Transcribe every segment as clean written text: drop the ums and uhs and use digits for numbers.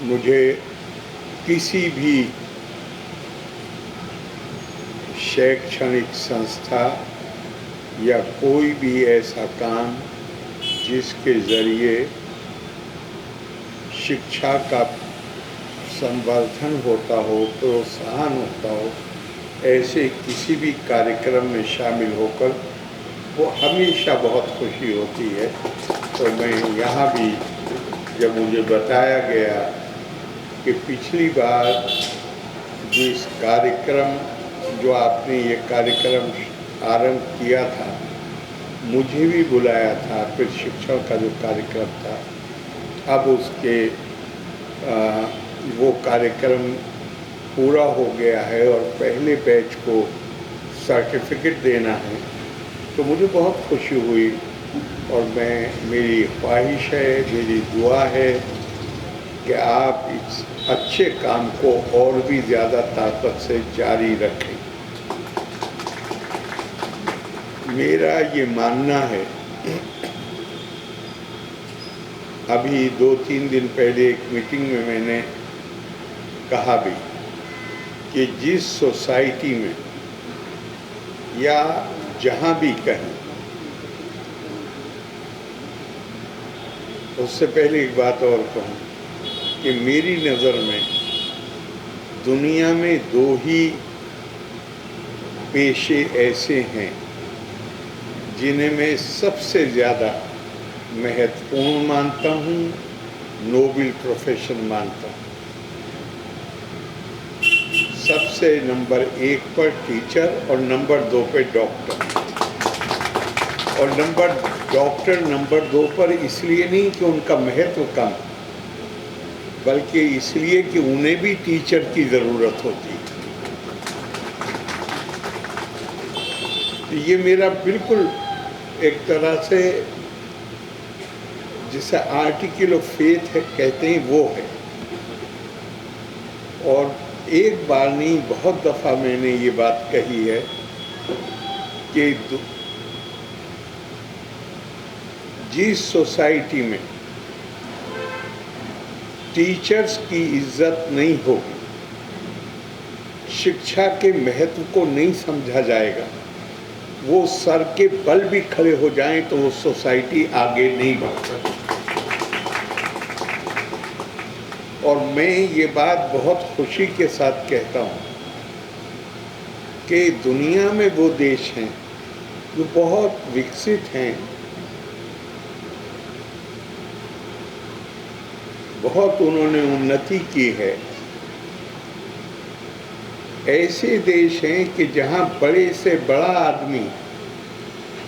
मुझे किसी भी शैक्षणिक संस्था या कोई भी ऐसा काम जिसके ज़रिए शिक्षा का संवर्धन होता हो, प्रोत्साहन होता हो, ऐसे किसी भी कार्यक्रम में शामिल होकर वो हमेशा बहुत खुशी होती है। तो मैं यहाँ भी जब मुझे बताया गया कि पिछली बार जिस कार्यक्रम जो आपने ये कार्यक्रम आरंभ किया था, मुझे भी बुलाया था, फिर शिक्षण का जो कार्यक्रम था, अब उसके वो कार्यक्रम पूरा हो गया है और पहले बैच को सर्टिफिकेट देना है, तो मुझे बहुत खुशी हुई। और मेरी ख्वाहिश है, मेरी दुआ है कि आप इस अच्छे काम को और भी ज़्यादा ताकत से जारी रखें। मेरा ये मानना है, अभी 2-3 दिन पहले एक मीटिंग में मैंने कहा भी कि जिस सोसाइटी में या जहाँ भी कहीं, उससे पहले एक बात और कहूँ कि मेरी नज़र में दुनिया में 2 ही पेशे ऐसे हैं जिन्हें मैं सबसे ज़्यादा महत्वपूर्ण मानता हूँ, नोबल प्रोफेशन मानता हूँ। सबसे नंबर 1 पर टीचर और नंबर 2 पे डॉक्टर। और डॉक्टर नंबर 2 पर इसलिए नहीं कि उनका महत्व कम, बल्कि इसलिए कि उन्हें भी टीचर की ज़रूरत होती है। तो ये मेरा बिल्कुल एक तरह से जिसे आर्टिकल ऑफ फेथ है कहते हैं, वो है। और एक बार नहीं, बहुत दफ़ा मैंने ये बात कही है कि जिस सोसाइटी में टीचर्स की इज्जत नहीं होगी, शिक्षा के महत्व को नहीं समझा जाएगा, वो सर के बल भी खड़े हो जाएं तो वो सोसाइटी आगे नहीं बढ़ सकती। और मैं ये बात बहुत खुशी के साथ कहता हूँ कि दुनिया में वो देश हैं जो बहुत विकसित हैं, बहुत उन्होंने उन्नति की है। ऐसे देश हैं कि जहाँ बड़े से बड़ा आदमी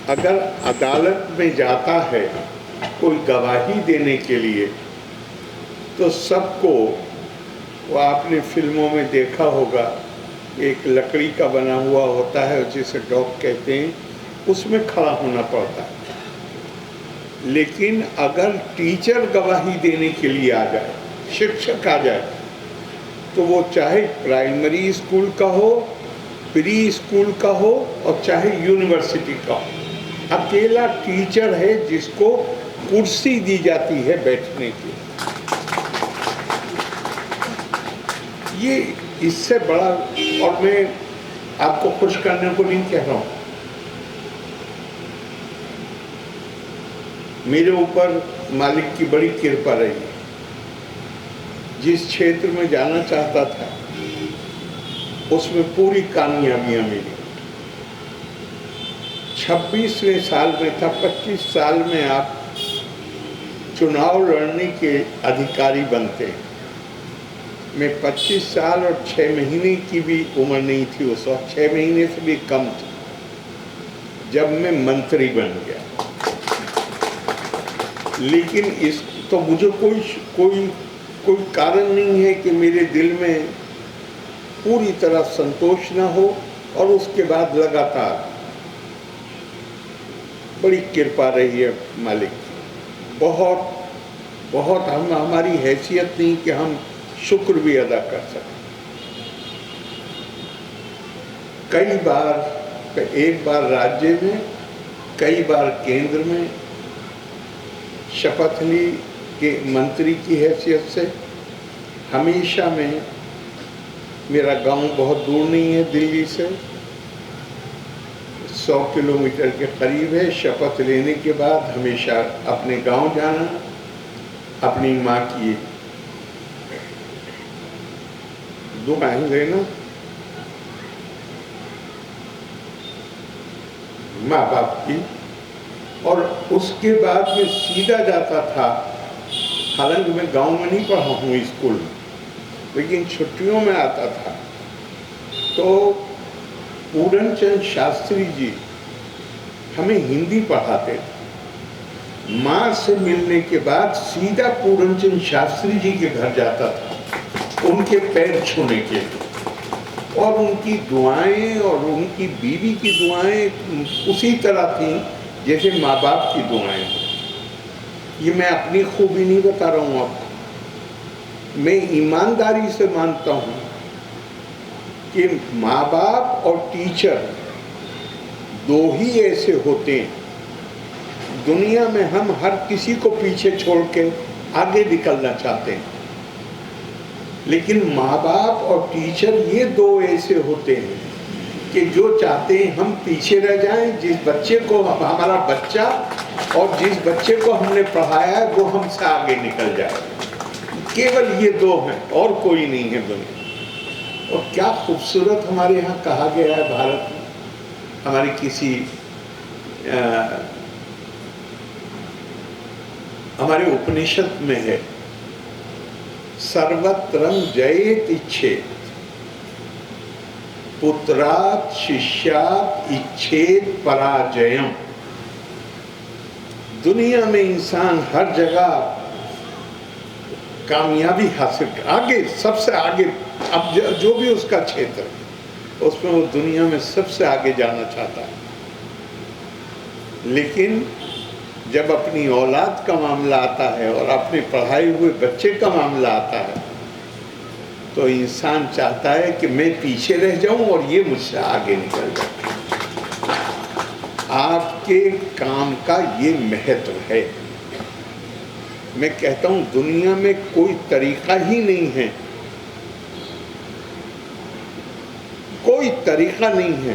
अगर अदालत में जाता है कोई गवाही देने के लिए, तो सबको, वो आपने फिल्मों में देखा होगा, एक लकड़ी का बना हुआ होता है जिसे डॉक कहते हैं, उसमें खड़ा होना पड़ता है। लेकिन अगर टीचर गवाही देने के लिए आ जाए, शिक्षक आ जाए, तो वो चाहे प्राइमरी स्कूल का हो, प्री स्कूल का हो और चाहे यूनिवर्सिटी का हो, अकेला टीचर है जिसको कुर्सी दी जाती है बैठने की। ये इससे बड़ा, और मैं आपको खुश करने को नहीं कह रहा हूँ, मेरे ऊपर मालिक की बड़ी कृपा रही। जिस क्षेत्र में जाना चाहता था उसमें पूरी कामयाबियां मिली। 26वें साल में था, 25 साल में आप चुनाव लड़ने के अधिकारी बनते हैं। मैं 25 साल और 6 महीने की भी उम्र नहीं थी उस वक्त, 6 महीने से भी कम थी जब मैं मंत्री बन गया। लेकिन इस तो मुझे कोई कारण नहीं है कि मेरे दिल में पूरी तरह संतोष ना हो। और उसके बाद लगातार बड़ी कृपा रही है मालिक की, बहुत हमारी हैसियत नहीं कि हम शुक्र भी अदा कर सकें। कई बार, एक बार राज्य में, कई बार केंद्र में शपथ ली कि मंत्री की हैसियत से, हमेशा मैं, मेरा गांव बहुत दूर नहीं है दिल्ली से, 100 किलोमीटर के करीब है। शपथ लेने के बाद हमेशा अपने गांव जाना, अपनी माँ की दुआएं लेना, माँ बाप की, और उसके बाद मैं सीधा जाता था। हालांकि मैं गांव में नहीं पढ़ा हूँ स्कूल में, लेकिन छुट्टियों में आता था तो पूरन चंद शास्त्री जी हमें हिंदी पढ़ाते थे। माँ से मिलने के बाद सीधा पूरन चंद शास्त्री जी के घर जाता था उनके पैर छूने के लिए, और उनकी दुआएं और उनकी बीवी की दुआएं उसी तरह थी जैसे माँ बाप की दुआएं। ये मैं अपनी खूबी नहीं बता रहा हूँ आपको, मैं ईमानदारी से मानता हूँ कि माँ बाप और टीचर दो ही ऐसे होते हैं दुनिया में। हम हर किसी को पीछे छोड़ के आगे निकलना चाहते हैं, लेकिन माँ बाप और टीचर ये दो ऐसे होते हैं कि जो चाहते हैं हम पीछे रह जाएं। जिस बच्चे को हमारा बच्चा और जिस बच्चे को हमने पढ़ाया है वो हमसे आगे निकल जाए। केवल ये दो हैं और कोई नहीं है दुनिया। और क्या खूबसूरत हमारे यहाँ कहा गया है भारत में, हमारी किसी हमारे उपनिषद में है, सर्वत्रं जयेत इच्छेत, पुत्रात् शिष्यात् इच्छेत पराजयम्। दुनिया में इंसान हर जगह कामयाबी हासिल कर, आगे सबसे आगे, अब जो भी उसका क्षेत्र है उसमें वो दुनिया में सबसे आगे जाना चाहता है। लेकिन जब अपनी औलाद का मामला आता है और अपने पढ़ाए हुए बच्चे का मामला आता है तो इंसान चाहता है कि मैं पीछे रह जाऊं और ये मुझसे आगे निकल जाए। आपके काम का ये महत्व है। मैं कहता हूं दुनिया में कोई तरीका ही नहीं है, कोई तरीका नहीं है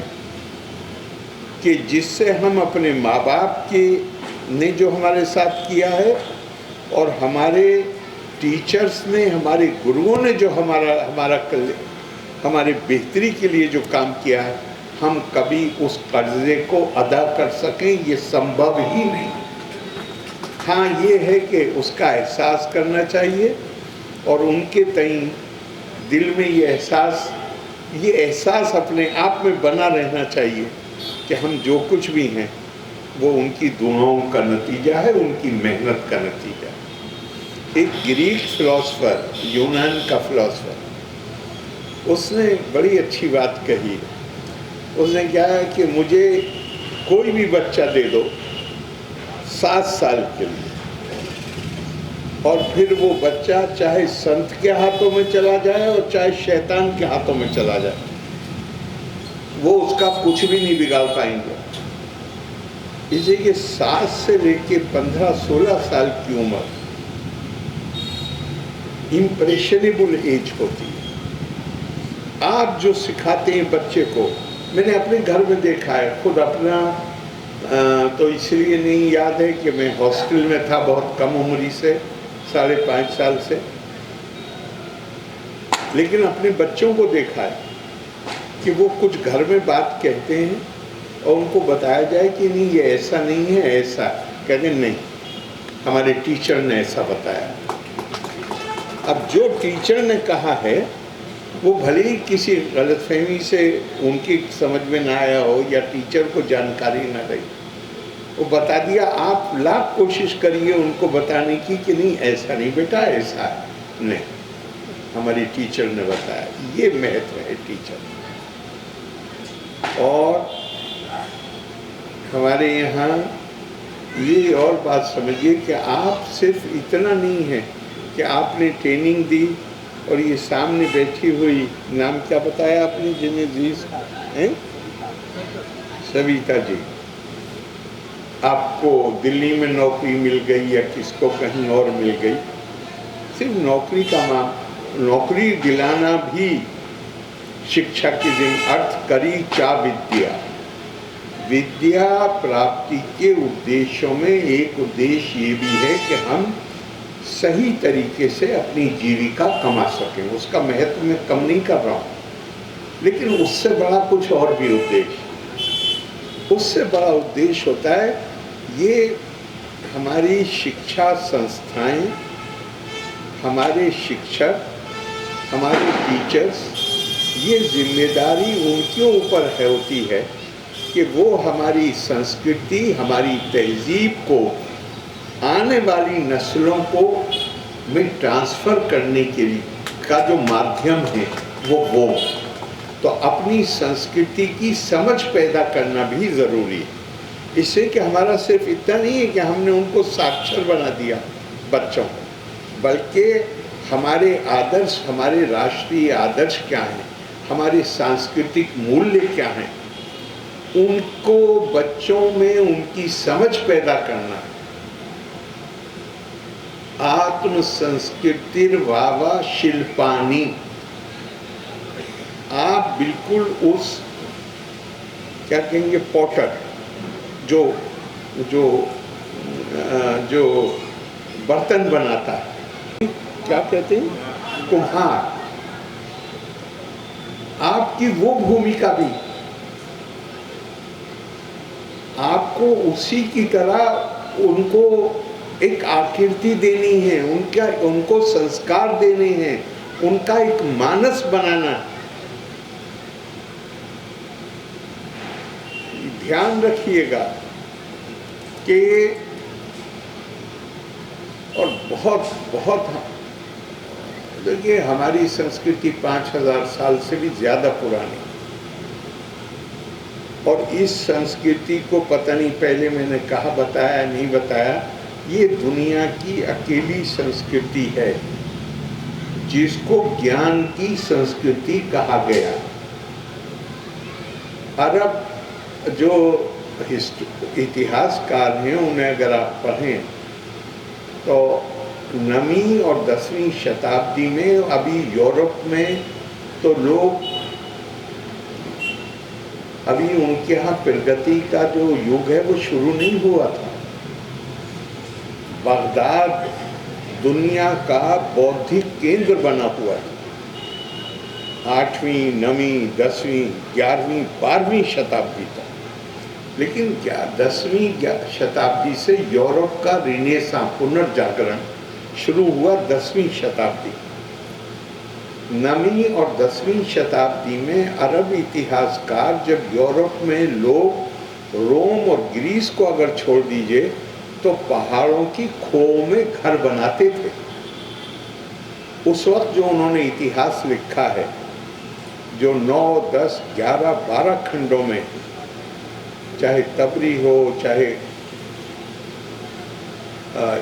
कि जिससे हम अपने माँ बाप के ने जो हमारे साथ किया है और हमारे टीचर्स ने, हमारे गुरुओं ने जो हमारे बेहतरी के लिए जो काम किया है, हम कभी उस कर्जे को अदा कर सकें, ये संभव ही नहीं। हाँ, ये है कि उसका एहसास करना चाहिए और उनके तई दिल में ये एहसास अपने आप में बना रहना चाहिए कि हम जो कुछ भी हैं वो उनकी दुआओं का नतीजा है, उनकी मेहनत का नतीजा है। एक ग्रीक फिलोसफर, यूनान का फिलोसफर, उसने बड़ी अच्छी बात कही। उसने क्या है कि मुझे कोई भी बच्चा दे दो 7 साल के लिए, और फिर वो बच्चा चाहे संत के हाथों में चला जाए और चाहे शैतान के हाथों में चला जाए, वो उसका कुछ भी नहीं बिगाड़ पाएंगे। इसलिए 7 से लेके 15-16 साल की उम्र इम्प्रेशनेबल एज होती है। आप जो सिखाते हैं बच्चे को, मैंने अपने घर में देखा है, खुद अपना तो इसलिए नहीं याद है कि मैं हॉस्टल में था बहुत कम उम्री से, 5.5 साल से, लेकिन अपने बच्चों को देखा है कि वो कुछ घर में बात कहते हैं और उनको बताया जाए कि नहीं ये ऐसा नहीं है, ऐसा, कहते नहीं हमारे टीचर ने ऐसा बताया। अब जो टीचर ने कहा है वो भले ही किसी गलतफहमी से उनकी समझ में ना आया हो या टीचर को जानकारी ना रही, वो बता दिया। आप लाख कोशिश करिए उनको बताने की कि नहीं ऐसा नहीं बेटा, ऐसा है, नहीं हमारी टीचर ने बताया। ये महत्व है टीचर। और हमारे यहाँ ये और बात समझिए कि आप सिर्फ इतना नहीं है कि आपने ट्रेनिंग दी और ये सामने बैठी हुई, नाम क्या बताया आपने जिन्हें जीज हैं, सविता जी, आपको दिल्ली में नौकरी मिल गई या किसको कहीं और मिल गई, सिर्फ नौकरी का नौकरी दिलाना भी शिक्षा की जिम्मेदारी। अर्थ करी चा विद्या, विद्या प्राप्ति के उद्देश्यों में एक उद्देश्य ये भी है कि हम सही तरीके से अपनी जीविका कमा सकें। उसका महत्व मैं कम नहीं कर रहा हूँ, लेकिन उससे बड़ा कुछ और भी उद्देश्य, उससे बड़ा उद्देश्य होता है ये हमारी शिक्षा संस्थाएं, हमारे शिक्षक, हमारे टीचर्स, ये जिम्मेदारी उनके ऊपर होती है कि वो हमारी संस्कृति, हमारी तहजीब को आने वाली नस्लों को में ट्रांसफ़र करने के लिए का जो माध्यम है वो तो अपनी संस्कृति की समझ पैदा करना भी ज़रूरी है। इससे कि हमारा सिर्फ इतना नहीं है कि हमने उनको साक्षर बना दिया बच्चों को, बल्कि हमारे आदर्श, हमारे राष्ट्रीय आदर्श क्या हैं, हमारे सांस्कृतिक मूल्य क्या हैं, उनको बच्चों में उनकी समझ पैदा करना। आत्म संस्कृतिर वावा शिल्पानी, आप बिल्कुल उस क्या कहेंगे पॉटर, जो जो जो बर्तन बनाता है, क्या कहते हैं, कुम्हार, आपकी वो भूमिका भी आपको उसी की तरह उनको एक आकृति देनी है, उनको संस्कार देने हैं, उनका एक मानस बनाना। ध्यान रखिएगा कि और बहुत बहुत देखिए हमारी संस्कृति 5000 साल से भी ज़्यादा पुरानी, और इस संस्कृति को पता नहीं पहले मैंने कहा बताया नहीं बताया, ये दुनिया की अकेली संस्कृति है जिसको ज्ञान की संस्कृति कहा गया। अरब जो इतिहासकार हैं उन्हें अगर आप पढ़ें तो 9वीं और 10वीं शताब्दी में अभी यूरोप में तो लोग अभी उनके यहाँ प्रगति का जो युग है वो शुरू नहीं हुआ था। बगदाद दुनिया का बौद्धिक केंद्र बना हुआ था 8वीं, 9वीं, 10वीं, 11वीं, 12वीं शताब्दी तक। लेकिन 10वीं शताब्दी से यूरोप का रिनेसां पुनर्जागरण शुरू हुआ 10वीं शताब्दी। 9वीं और 10वीं शताब्दी में अरब इतिहासकार जब यूरोप में लोग रोम और ग्रीस को अगर छोड़ दीजिए तो पहाड़ों की खोह में घर बनाते थे। उस वक्त जो उन्होंने इतिहास लिखा है, जो 9, 10, 11, 12 खंडों में, चाहे तबरी हो, चाहे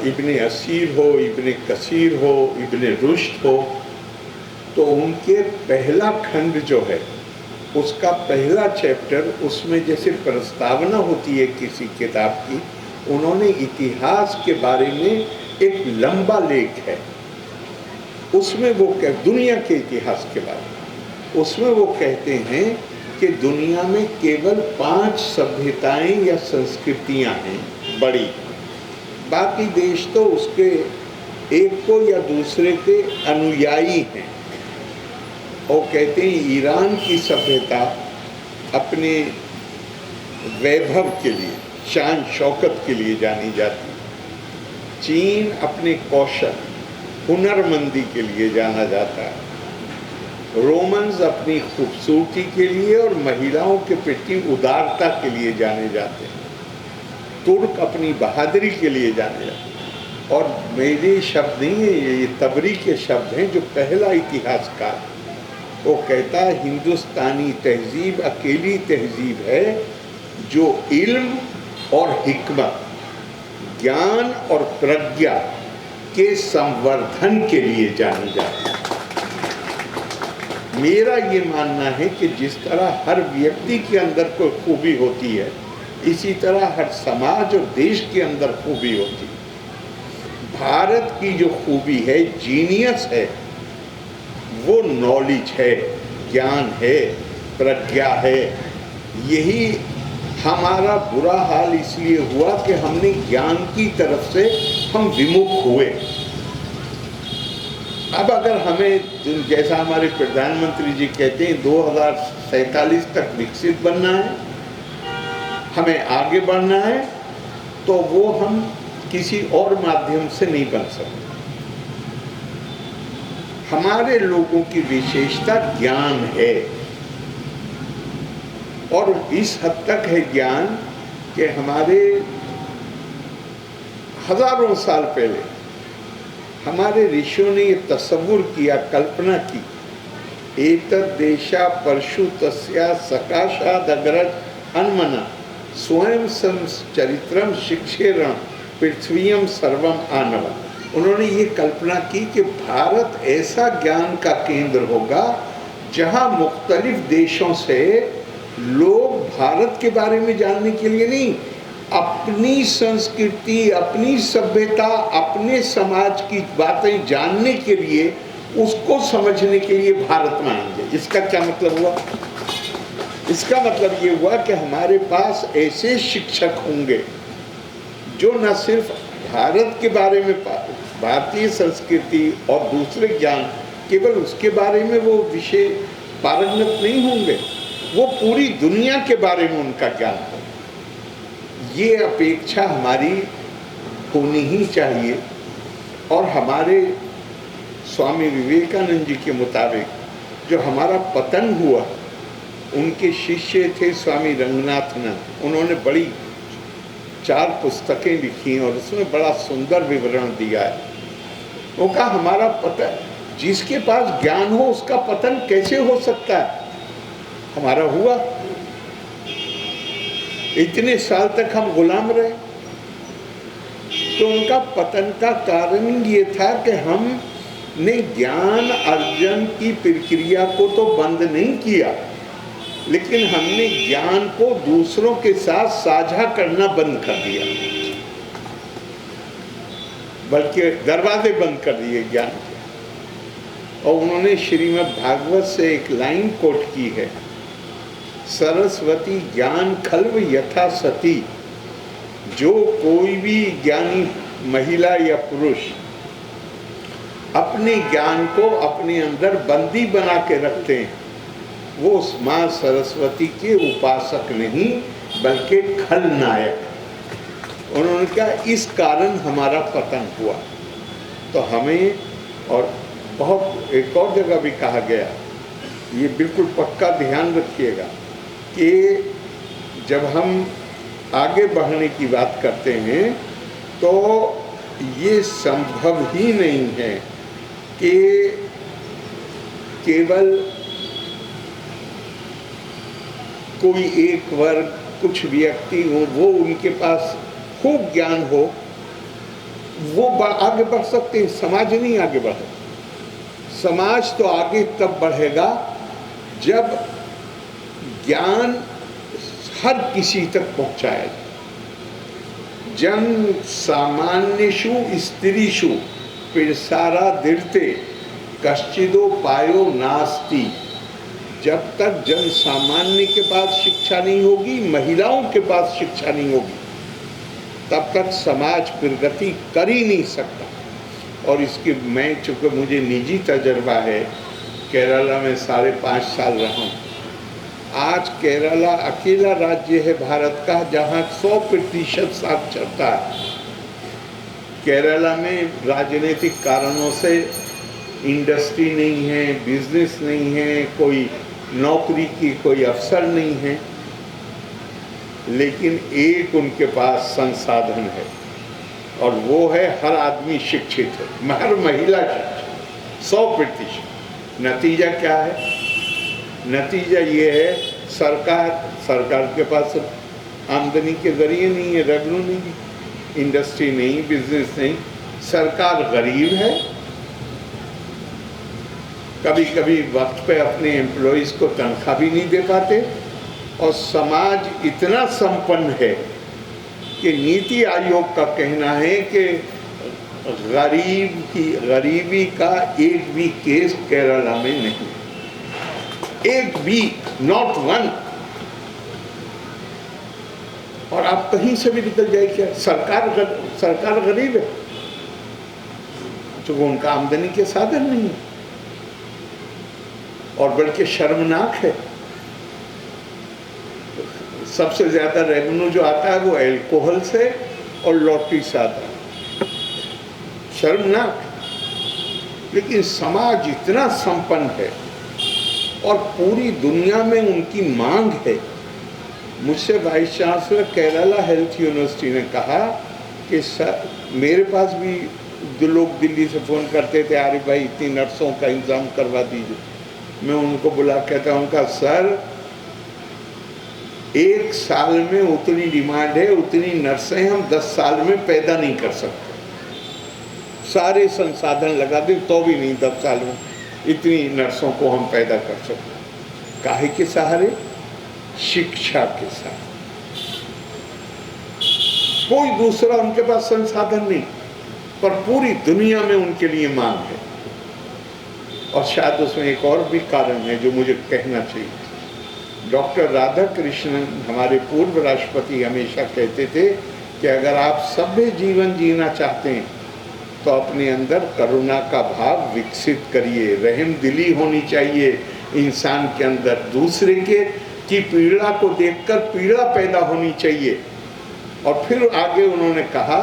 इब्ने असीर हो, इब्ने कसीर हो, इब्ने रुश्द हो, तो उनके पहला खंड जो है उसका पहला चैप्टर, उसमें जैसे प्रस्तावना होती है किसी किताब की, उन्होंने इतिहास के बारे में एक लंबा लेख है, उसमें वो दुनिया के इतिहास के बारे में, उसमें वो कहते हैं कि दुनिया में केवल 5 सभ्यताएं या संस्कृतियां हैं बड़ी, बाकी देश तो उसके एक को या दूसरे के अनुयायी हैं। और कहते हैं ईरान की सभ्यता अपने वैभव के लिए, शान शौकत के लिए जानी जाती है। चीन अपने कौशल, हुनरमंदी के लिए जाना जाता है। रोमन्स अपनी खूबसूरती के लिए और महिलाओं के प्रति उदारता के लिए जाने जाते हैं। तुर्क अपनी बहादुरी के लिए जाने जाते हैं। और मेरे शब्द नहीं है, ये तबरी के शब्द हैं, जो पहला इतिहासकार, वो कहता है हिंदुस्तानी तहजीब अकेली तहजीब है जो इल्म और हिकमत, ज्ञान और प्रज्ञा के संवर्धन के लिए जानी जाती है। मेरा ये मानना है कि जिस तरह हर व्यक्ति के अंदर कोई खूबी होती है, इसी तरह हर समाज और देश के अंदर खूबी होती है। भारत की जो खूबी है, जीनियस है, वो नॉलेज है, ज्ञान है, प्रज्ञा है। यही हमारा बुरा हाल इसलिए हुआ कि हमने ज्ञान की तरफ से हम विमुख हुए। अब अगर हमें, जैसा हमारे प्रधानमंत्री जी कहते हैं, 2047 तक विकसित बनना है, हमें आगे बढ़ना है, तो वो हम किसी और माध्यम से नहीं बन सकते। हमारे लोगों की विशेषता ज्ञान है, और इस हद तक है ज्ञान कि हमारे हजारों साल पहले हमारे ऋषियों ने ये तस्वुर किया, कल्पना की, एतद् देशा परशु तस्या सकाशाद अग्रज अन्मना स्वयं चरित्रम शिक्षेरण पृथ्वीयम सर्वम आनव। उन्होंने ये कल्पना की कि भारत ऐसा ज्ञान का केंद्र होगा जहां मुख्तलिफ देशों से लोग भारत के बारे में जानने के लिए नहीं, अपनी संस्कृति, अपनी सभ्यता, अपने समाज की बातें जानने के लिए, उसको समझने के लिए भारत में आएंगे। इसका क्या मतलब हुआ? इसका मतलब ये हुआ कि हमारे पास ऐसे शिक्षक होंगे जो न सिर्फ भारत के बारे में, भारतीय संस्कृति और दूसरे ज्ञान, केवल उसके बारे में वो विषय पारंगत नहीं होंगे, वो पूरी दुनिया के बारे में उनका ज्ञान हो। ये अपेक्षा हमारी होनी ही चाहिए। और हमारे स्वामी विवेकानंद जी के मुताबिक जो हमारा पतन हुआ, उनके शिष्य थे स्वामी रंगनाथनंद। उन्होंने बड़ी 4 पुस्तकें लिखी और उसमें बड़ा सुंदर विवरण दिया है। वो कहा हमारा पतन, जिसके पास ज्ञान हो उसका पतन कैसे हो सकता है? हमारा हुआ। इतने साल तक हम गुलाम रहे, तो उनका पतन का कारण ये था कि हमने ज्ञान अर्जन की प्रक्रिया को तो बंद नहीं किया, लेकिन हमने ज्ञान को दूसरों के साथ साझा करना बंद कर दिया, बल्कि दरवाजे बंद कर दिए ज्ञान के। और उन्होंने श्रीमद् भागवत से एक लाइन कोट की है, सरस्वती ज्ञान खल्व यथा सती। जो कोई भी ज्ञानी महिला या पुरुष अपने ज्ञान को अपने अंदर बंदी बना के रखते हैं, वो उस माँ सरस्वती के उपासक नहीं बल्कि खलनायक। उन्होंने कहा इस कारण हमारा पतन हुआ। तो हमें, और बहुत एक और जगह भी कहा गया, ये बिल्कुल पक्का ध्यान रखिएगा कि जब हम आगे बढ़ने की बात करते हैं तो ये संभव ही नहीं है कि केवल कोई एक वर्ग, कुछ व्यक्ति हो, वो उनके पास खूब ज्ञान हो, वो आगे बढ़ सकते हैं, समाज नहीं आगे बढ़े। समाज तो आगे तब बढ़ेगा जब ज्ञान हर किसी तक पहुंचाया जाए। जन सामान्यषु स्त्रीषु पिरसारा दीर्ते कश्चिदो पायो नास्ति। जब तक जन सामान्य के पास शिक्षा नहीं होगी, महिलाओं के पास शिक्षा नहीं होगी, तब तक समाज प्रगति कर ही नहीं सकता। और इसकी मैं, चूँकि मुझे निजी तजर्बा है, केरला में 5.5 साल रहा हूँ। आज केरला अकेला राज्य है भारत का जहाँ 100% साक्षरता है। केरला में राजनीतिक कारणों से इंडस्ट्री नहीं है, बिजनेस नहीं है, कोई नौकरी की कोई अवसर नहीं है, लेकिन एक उनके पास संसाधन है और वो है हर आदमी शिक्षित है, हर महिला शिक्षित, 100%। नतीजा क्या है? नतीजा ये है, सरकार के पास आमदनी के जरिए नहीं है, रेवेन्यू नहीं, इंडस्ट्री नहीं, बिजनेस नहीं, सरकार गरीब है, कभी कभी वक्त पे अपने एम्प्लॉइज़ को तनख्वाह भी नहीं दे पाते, और समाज इतना संपन्न है कि नीति आयोग का कहना है कि गरीबी का एक भी केस केरला में नहीं, एक भी, नॉट वन। और आप कहीं से भी निकल जाए, क्या सरकार गरीब है, जो उनका आमदनी के साधन नहीं है, और बल्कि शर्मनाक है। सबसे ज्यादा रेवेन्यू जो आता है वो अल्कोहल से और लॉटरी से आता है, शर्मनाक। लेकिन समाज इतना संपन्न है और पूरी दुनिया में उनकी मांग है। मुझसे vice chancellor Kerala health university ने कहा कि सर, मेरे पास भी जो लोग दिल्ली से फ़ोन करते थे, अरे भाई इतनी नर्सों का इंतज़ाम करवा दीजिए। मैं उनको बुला कहता उनका, सर एक साल में उतनी डिमांड है, उतनी नर्सें हम 10 साल में पैदा नहीं कर सकते। सारे संसाधन लगा दें तो भी नहीं 10 साल में इतनी नर्सों को हम पैदा कर सकते। काहे के सहारे? शिक्षा के साथ। कोई दूसरा उनके पास संसाधन नहीं, पर पूरी दुनिया में उनके लिए मांग है। और शायद उसमें एक और भी कारण है जो मुझे कहना चाहिए। डॉक्टर राधाकृष्णन, हमारे पूर्व राष्ट्रपति, हमेशा कहते थे कि अगर आप सभ्य जीवन जीना चाहते हैं तो अपने अंदर करुणा का भाव विकसित करिए, रहम दिली होनी चाहिए इंसान के अंदर, दूसरे के की पीड़ा को देखकर पीड़ा पैदा होनी चाहिए। और फिर आगे उन्होंने कहा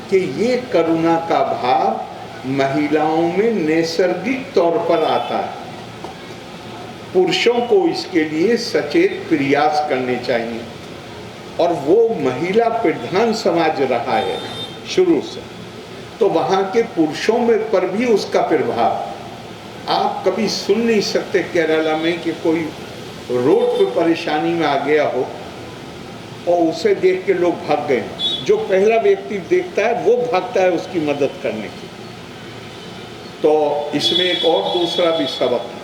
कि ये करुणा का भाव महिलाओं में नैसर्गिक तौर पर आता है, पुरुषों को इसके लिए सचेत प्रयास करने चाहिए। और वो महिला प्रधान समाज रहा है शुरू से, तो वहाँ के पुरुषों में पर भी उसका प्रभाव। आप कभी सुन नहीं सकते केरला में कि कोई रोड पे परेशानी में आ गया हो और उसे देख के लोग भाग गए। जो पहला व्यक्ति देखता है वो भागता है उसकी मदद करने की। तो इसमें एक और दूसरा भी सबक है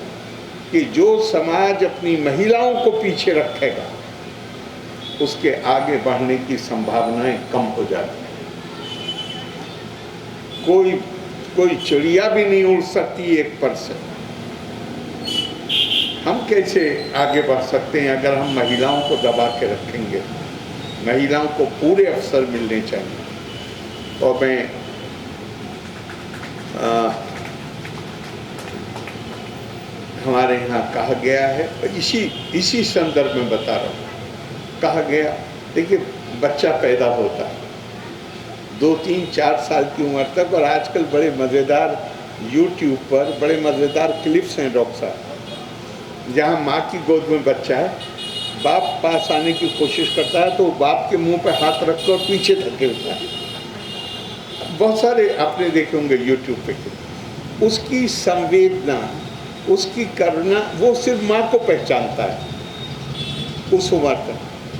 कि जो समाज अपनी महिलाओं को पीछे रखेगा उसके आगे बढ़ने की संभावनाएं कम हो जाती हैं। कोई चिड़िया भी नहीं उड़ सकती एक पर से। हम कैसे आगे बढ़ सकते हैं अगर हम महिलाओं को दबा के रखेंगे? महिलाओं को पूरे अवसर मिलने चाहिए। तो मैं हमारे यहाँ कहा गया है, इसी संदर्भ में बता रहा हूँ, कहा गया, देखिए बच्चा पैदा होता है 2, 3, 4 साल की उम्र तक, और आजकल बड़े मज़ेदार YouTube पर बड़े मज़ेदार क्लिप्स हैं डॉक्टर साहब, जहाँ माँ की गोद में बच्चा है, बाप पास आने की कोशिश करता है तो बाप के मुंह पे हाथ रखकर और पीछे धकेलता है। बहुत सारे आपने देखे होंगे YouTube पे। उसकी संवेदना, उसकी करुणा, वो सिर्फ माँ को पहचानता है उस उम्र तक।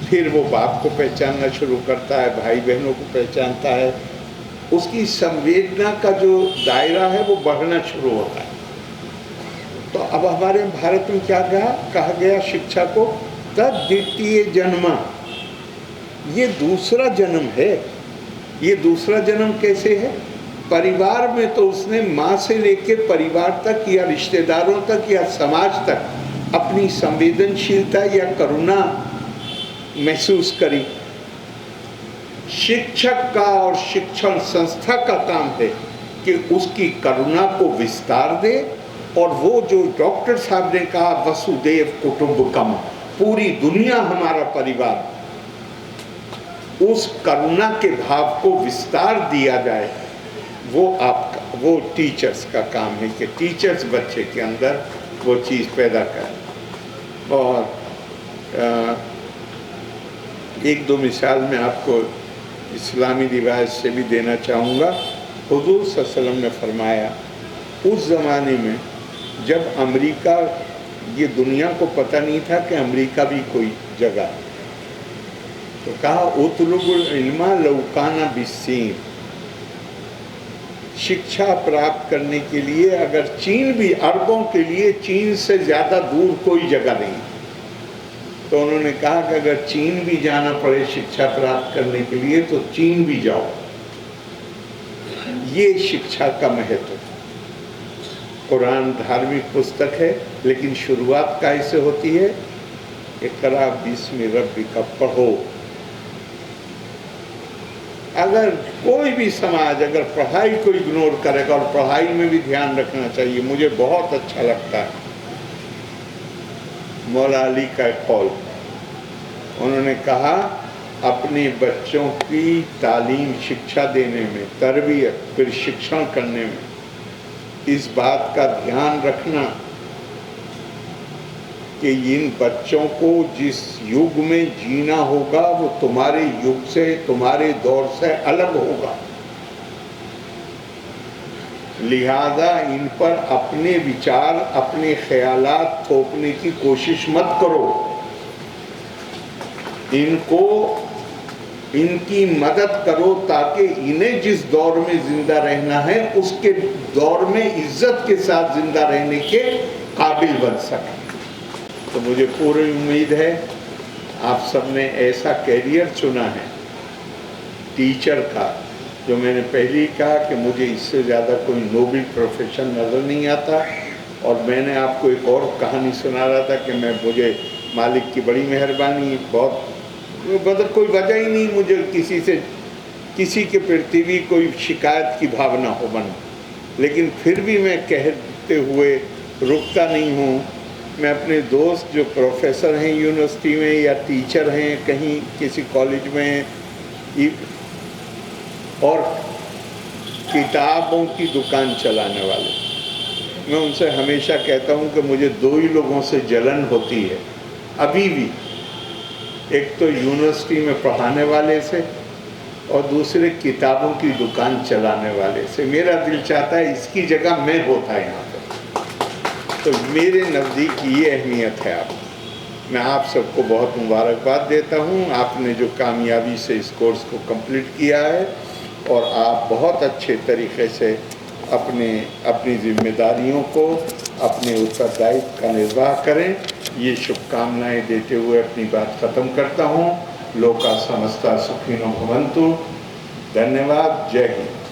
फिर वो बाप को पहचानना शुरू करता है, भाई बहनों को पहचानता है। उसकी संवेदना का जो दायरा है वो बढ़ना शुरू होता है। तो अब हमारे भारत में क्या कहा गया शिक्षा को? तद्वितीय जन्म। ये दूसरा जन्म है। ये दूसरा जन्म कैसे है? परिवार में तो उसने माँ से लेके परिवार तक या रिश्तेदारों तक या समाज तक अपनी संवेदनशीलता या करुणा महसूस करी। शिक्षक का और शिक्षण संस्था का काम है कि उसकी करुणा को विस्तार दे, और वो जो डॉक्टर साहब ने कहा वसुदेव कुटुंबकम, पूरी दुनिया हमारा परिवार, उस करुणा के भाव को विस्तार दिया जाए। वो टीचर्स का काम है कि टीचर्स बच्चे के अंदर वो चीज़ पैदा करें। और एक दो मिसाल मैं आपको इस्लामी रिवायत से भी देना चाहूँगा। हुजूर सल्लल्लाहु अलैहि वसल्लम ने फरमाया, उस ज़माने में जब अमेरिका, ये दुनिया को पता नहीं था कि अमेरिका भी कोई जगह है, तो कहा उतलुबुल इल्मा लौकाना बिस्सीन, शिक्षा प्राप्त करने के लिए अगर चीन भी, अरबों के लिए चीन से ज़्यादा दूर कोई जगह नहीं। तो उन्होंने कहा कि अगर चीन भी जाना पड़े शिक्षा प्राप्त करने के लिए तो चीन भी जाओ। ये शिक्षा का महत्व है। कुरान धार्मिक पुस्तक है, लेकिन शुरुआत कैसे होती है? इक़रा बिस्मि रब्बिका पढ़ो। अगर कोई भी समाज अगर पढ़ाई को इग्नोर करेगा, और पढ़ाई में भी ध्यान रखना चाहिए, मुझे बहुत अच्छा लगता है मौला अली का कौल। उन्होंने कहा अपने बच्चों की तालीम, शिक्षा देने में, तरबियत, फिर शिक्षण करने में इस बात का ध्यान रखना कि इन बच्चों को जिस युग में जीना होगा वो तुम्हारे युग से, तुम्हारे दौर से अलग होगा। लिहाजा इन पर अपने विचार, अपने ख्यालात थोपने की कोशिश मत करो। इनको, इनकी मदद करो ताकि इन्हें जिस दौर में जिंदा रहना है उसके दौर में इज्जत के साथ जिंदा रहने के काबिल बन सके। तो मुझे पूरी उम्मीद है आप सबने ऐसा कैरियर चुना है टीचर का, जो मैंने पहले ही कहा कि मुझे इससे ज़्यादा कोई नोबल प्रोफेशन नज़र नहीं आता। और मैंने आपको एक और कहानी सुना रहा था कि मुझे मालिक की बड़ी मेहरबानी, बहुत मतलब कोई वजह ही नहीं मुझे किसी के प्रति भी कोई शिकायत की भावना हो बना, लेकिन फिर भी मैं कहते हुए रुकता नहीं हूँ। मैं अपने दोस्त जो प्रोफेसर हैं यूनिवर्सिटी में या टीचर हैं कहीं किसी कॉलेज में और किताबों की दुकान चलाने वाले, मैं उनसे हमेशा कहता हूँ कि मुझे दो ही लोगों से जलन होती है अभी भी। एक तो यूनिवर्सिटी में पढ़ाने वाले से और दूसरे किताबों की दुकान चलाने वाले से। मेरा दिल चाहता है इसकी जगह मैं होता यहाँ पर। तो मेरे नज़दीक ये अहमियत है। मैं आप सबको बहुत मुबारकबाद देता हूँ। आपने जो कामयाबी से इस कोर्स को कंप्लीट किया है और आप बहुत अच्छे तरीक़े से अपनी जिम्मेदारियों को, अपने उत्तरदायित्व का निर्वाह करें, ये शुभकामनाएं देते हुए अपनी बात ख़त्म करता हूँ। लोका समस्ता सुखिनो भवन्तु। धन्यवाद। जय हिंद।